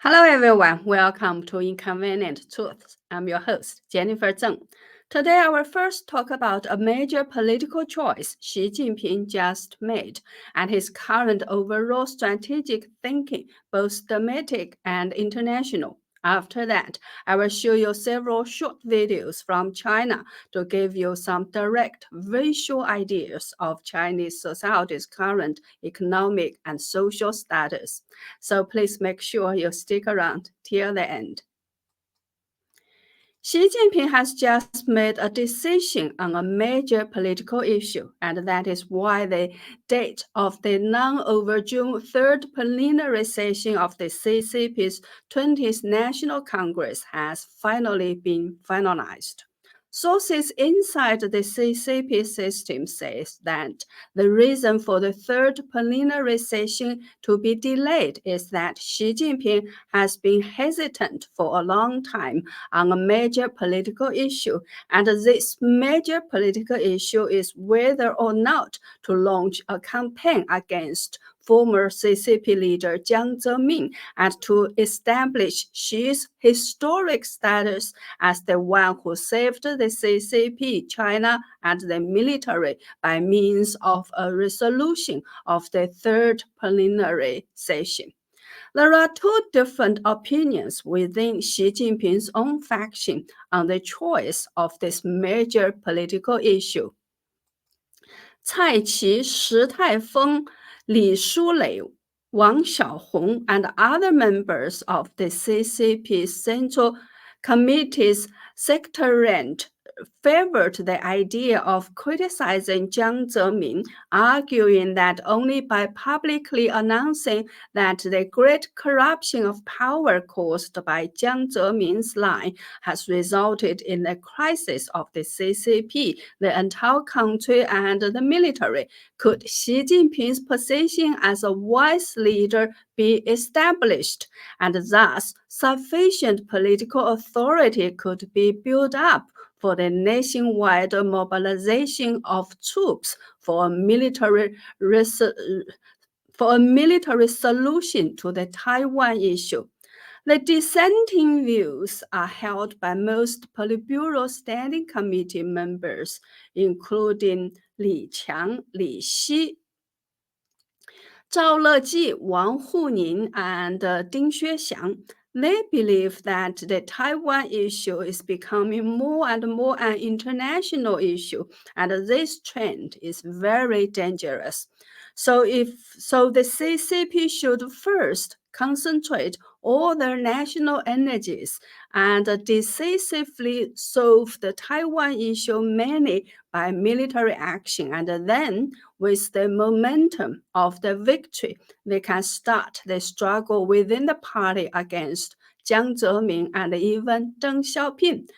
Hello, everyone. Welcome to Inconvenient Truths. I'm your host, Jennifer Zheng. Today, I will first talk about a major political choice Xi Jinping just made and his current overall strategic thinking, both domestic and international. After that, I will show you several short videos from China to give you some direct visual ideas of Chinese society's current economic and social status. So please make sure you stick around till the end. Xi Jinping has just made a decision on a major political issue, and that is why the date of the non-overdue third plenary session of the CCP's 20th National Congress has finally been finalized. Sources inside the CCP system says that the reason for the third plenary session to be delayed is that Xi Jinping has been hesitant for a long time on a major political issue, and this major political issue is whether or not to launch a campaign against former CCP leader Jiang Zemin and to establish Xi's historic status as the one who saved the CCP, China, and the military by means of a resolution of the third plenary session. There are two different opinions within Xi Jinping's own faction on the choice of this major political issue. 蔡奇、石泰峰、李书磊、王晓红 and other members of the CCP Central Committee's secretariat favored the idea of criticizing Jiang Zemin, arguing that only by publicly announcing that the great corruption of power caused by Jiang Zemin's line has resulted in a crisis of the CCP, the entire country, and the military, could Xi Jinping's position as a wise leader be established, and thus sufficient political authority could be built up for the nationwide mobilization of troops for a military solution to the Taiwan issue. The dissenting views are held by most Politburo Standing Committee members, including Li Qiang, Li Xi, Zhao Leji, Wang Huning, and Ding Xuexiang. They believe that the Taiwan issue is becoming more and more an international issue, and this trend is very dangerous. So the CCP should first concentrate all their national energies and decisively solve the Taiwan issue mainly by military action, and then with the momentum of the victory, they can start the struggle within the party against Jiang Zemin and even Deng Xiaoping.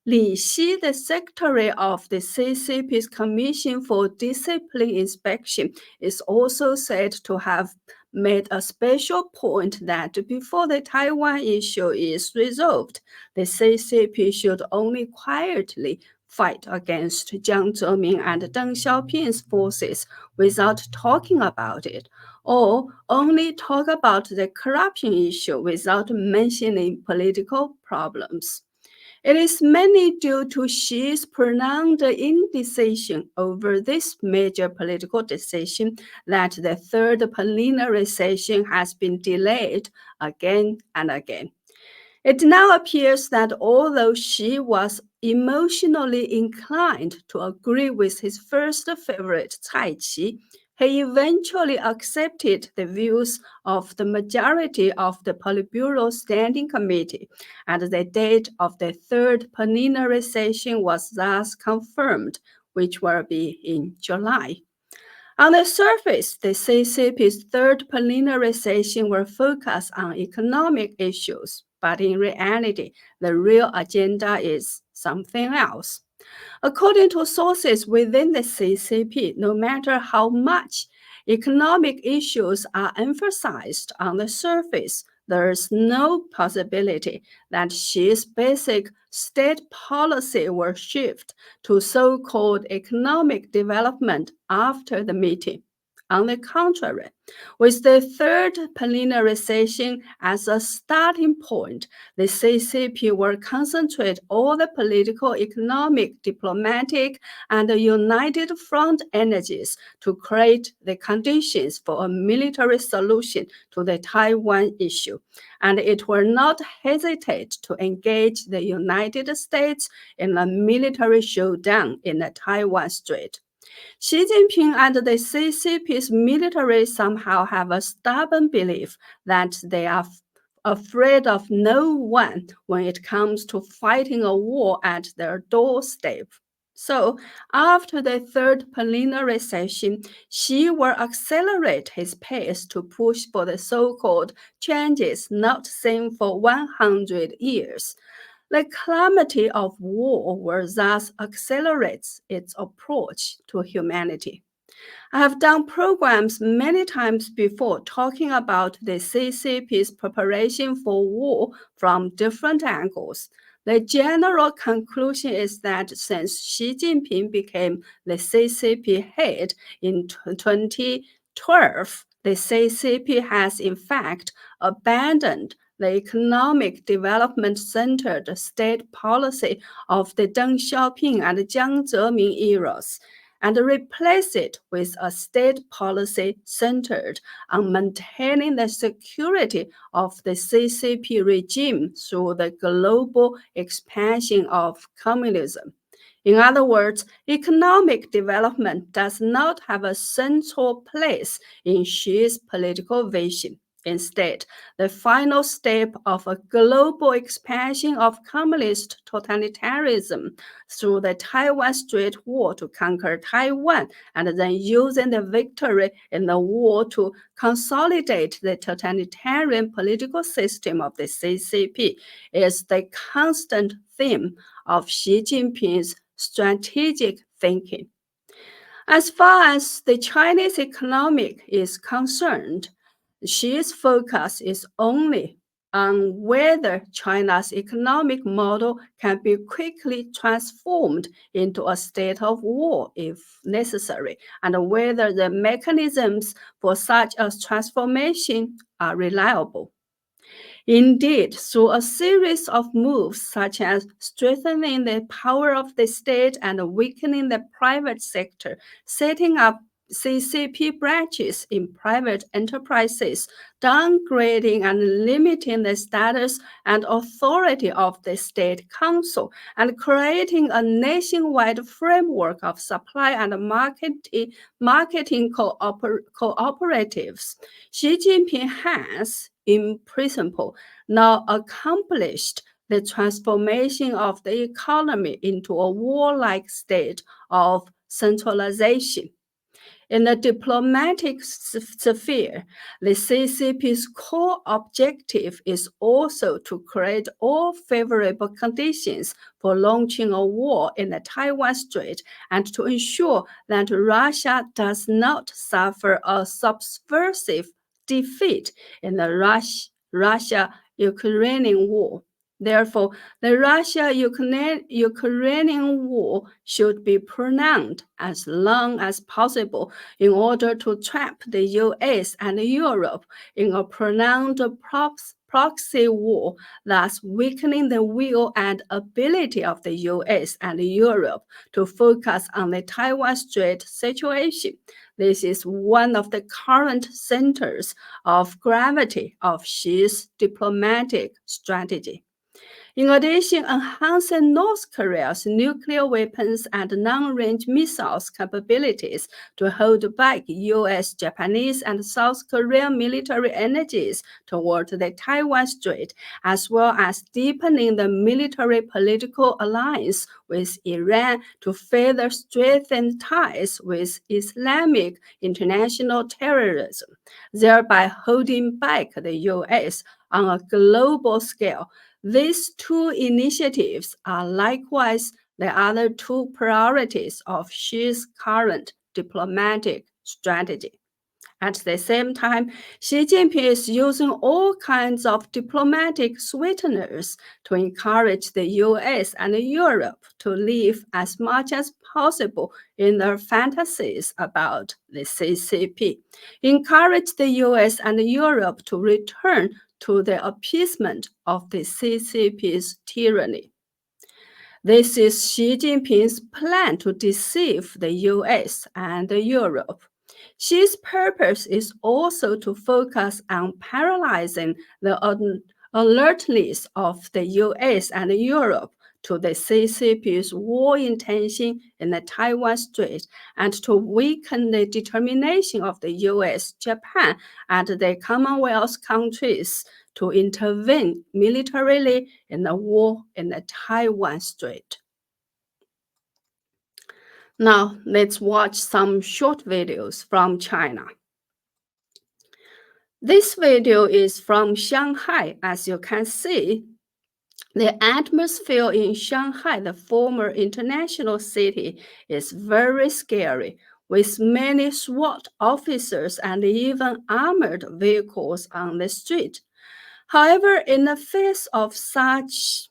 Li Xi, the secretary of the CCP's Commission for Discipline Inspection, is also said to have made a special point that before the Taiwan issue is resolved, the CCP should only quietly fight against Jiang Zemin and Deng Xiaoping's forces without talking about it, or only talk about the corruption issue without mentioning political problems. It is mainly due to Xi's pronounced indecision over this major political decision that the third plenary session has been delayed again and again. It now appears that although Xi was emotionally inclined to agree with his first favorite, Cai Qi, he eventually accepted the views of the majority of the Politburo Standing Committee, and the date of the third plenary session was thus confirmed, which will be in July. On the surface, the CCP's third plenary session will focus on economic issues, but in reality, the real agenda is something else. According to sources within the CCP, no matter how much economic issues are emphasized on the surface, there is no possibility that Xi's basic state policy will shift to so-called economic development after the meeting. On the contrary, with the third plenary session as a starting point, the CCP will concentrate all the political, economic, diplomatic, and united front energies to create the conditions for a military solution to the Taiwan issue. And it will not hesitate to engage the United States in a military showdown in the Taiwan Strait. Xi Jinping and the CCP's military somehow have a stubborn belief that they are afraid of no one when it comes to fighting a war at their doorstep. So, after the third plenary session, Xi will accelerate his pace to push for the so-called changes not seen for 100 years. The calamity of war will thus accelerate its approach to humanity. I have done programs many times before talking about the CCP's preparation for war from different angles. The general conclusion is that since Xi Jinping became the CCP head in 2012, the CCP has in fact abandoned the economic development centered state policy of the Deng Xiaoping and Jiang Zemin eras and replace it with a state policy centered on maintaining the security of the CCP regime through the global expansion of communism. In other words, economic development does not have a central place in Xi's political vision. Instead, the final step of a global expansion of communist totalitarianism through the Taiwan Strait War to conquer Taiwan and then using the victory in the war to consolidate the totalitarian political system of the CCP is the constant theme of Xi Jinping's strategic thinking. As far as the Chinese economic is concerned, Xi's focus is only on whether China's economic model can be quickly transformed into a state of war if necessary, and whether the mechanisms for such a transformation are reliable. Indeed, through a series of moves such as strengthening the power of the state and weakening the private sector, setting up CCP branches in private enterprises, downgrading and limiting the status and authority of the State Council, and creating a nationwide framework of supply and marketing cooperatives. Xi Jinping has, in principle, now accomplished the transformation of the economy into a warlike state of centralization. In the diplomatic sphere, the CCP's core objective is also to create all favorable conditions for launching a war in the Taiwan Strait and to ensure that Russia does not suffer a subversive defeat in the Russia-Ukrainian war. Therefore, the Russia-Ukrainian war should be prolonged as long as possible in order to trap the US and Europe in a prolonged proxy war, thus weakening the will and ability of the US and Europe to focus on the Taiwan Strait situation. This is one of the current centers of gravity of Xi's diplomatic strategy. In addition, enhancing North Korea's nuclear weapons and long-range missiles capabilities to hold back US, Japanese, and South Korean military energies toward the Taiwan Strait, as well as deepening the military political alliance with Iran to further strengthen ties with Islamic international terrorism, thereby holding back the US on a global scale. These two initiatives are likewise the other two priorities of Xi's current diplomatic strategy. At the same time, Xi Jinping is using all kinds of diplomatic sweeteners to encourage the US and Europe to live as much as possible in their fantasies about the CCP, encourage the US and Europe to return to the appeasement of the CCP's tyranny. This is Xi Jinping's plan to deceive the US and Europe. Xi's purpose is also to focus on paralyzing the alertness of the US and Europe to the CCP's war intention in the Taiwan Strait and to weaken the determination of the US, Japan, and the Commonwealth countries to intervene militarily in the war in the Taiwan Strait. Now, let's watch some short videos from China. This video is from Shanghai. As you can see, the atmosphere in Shanghai, the former international city, is very scary, with many SWAT officers and even armored vehicles on the street. However, in the face of such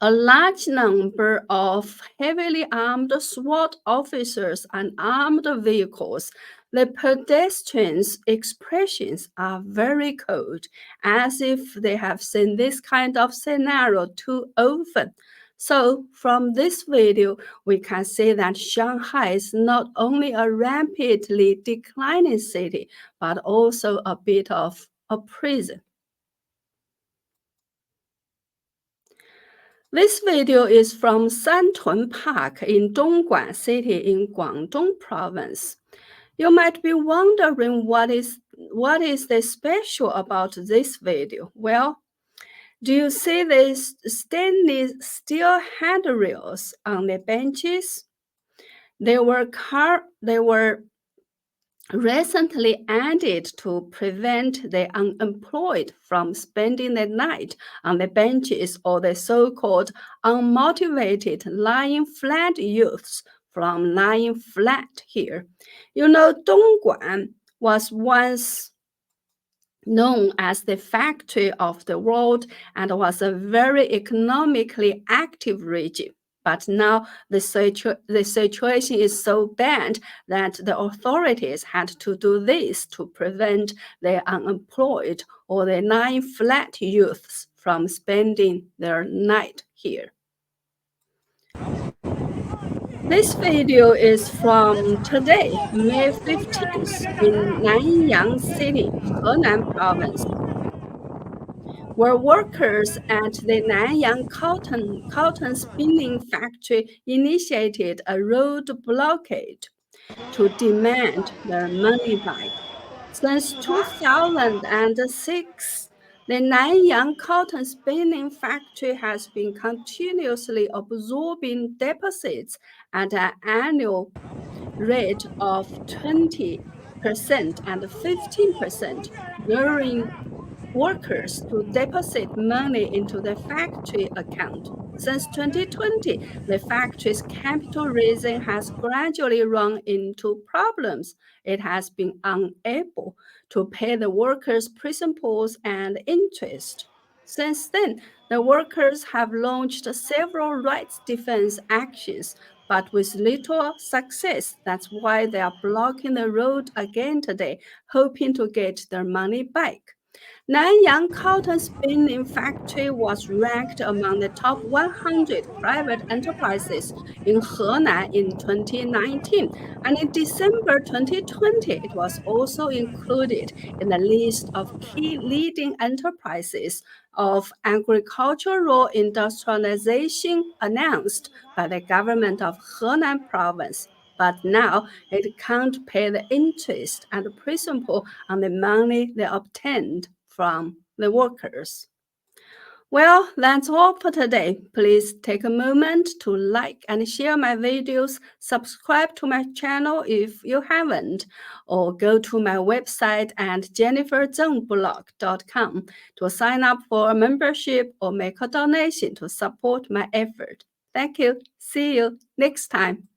a large number of heavily armed SWAT officers and armed vehicles, the pedestrians' expressions are very cold, as if they have seen this kind of scenario too often. So from this video, we can see that Shanghai is not only a rapidly declining city, but also a bit of a prison. This video is from Santun Park in Dongguan City in Guangdong Province. You might be wondering what is the special about this video? Well, do you see these stainless steel handrails on the benches? They were recently added to prevent the unemployed from spending the night on the benches or the so-called unmotivated lying flat youths from lying flat here. You know, Dongguan was once known as the factory of the world and was a very economically active region. But now the situation is so bad that the authorities had to do this to prevent the unemployed or the lying flat youths from spending their night here. This video is from today, May 15th, in Nanyang City, Henan Province, where workers at the Nanyang cotton spinning factory initiated a road blockade to demand their money back. Since 2006, the Nanyang cotton spinning factory has been continuously absorbing deposits at an annual rate of 20% and 15%, luring workers to deposit money into the factory account. Since 2020, the factory's capital raising has gradually run into problems. It has been unable to pay the workers' principals and interest. Since then, the workers have launched several rights defense actions, but with little success. That's why they are blocking the road again today, hoping to get their money back. Nanyang Cotton Spinning Factory was ranked among the top 100 private enterprises in Henan in 2019, and in December 2020, it was also included in the list of key leading enterprises of agricultural industrialization announced by the government of Henan province. But now it can't pay the interest and principal on the money they obtained from the workers. Well, that's all for today. Please take a moment to like and share my videos, subscribe to my channel if you haven't, or go to my website at jenniferzengblog.com to sign up for a membership or make a donation to support my effort. Thank you. See you next time.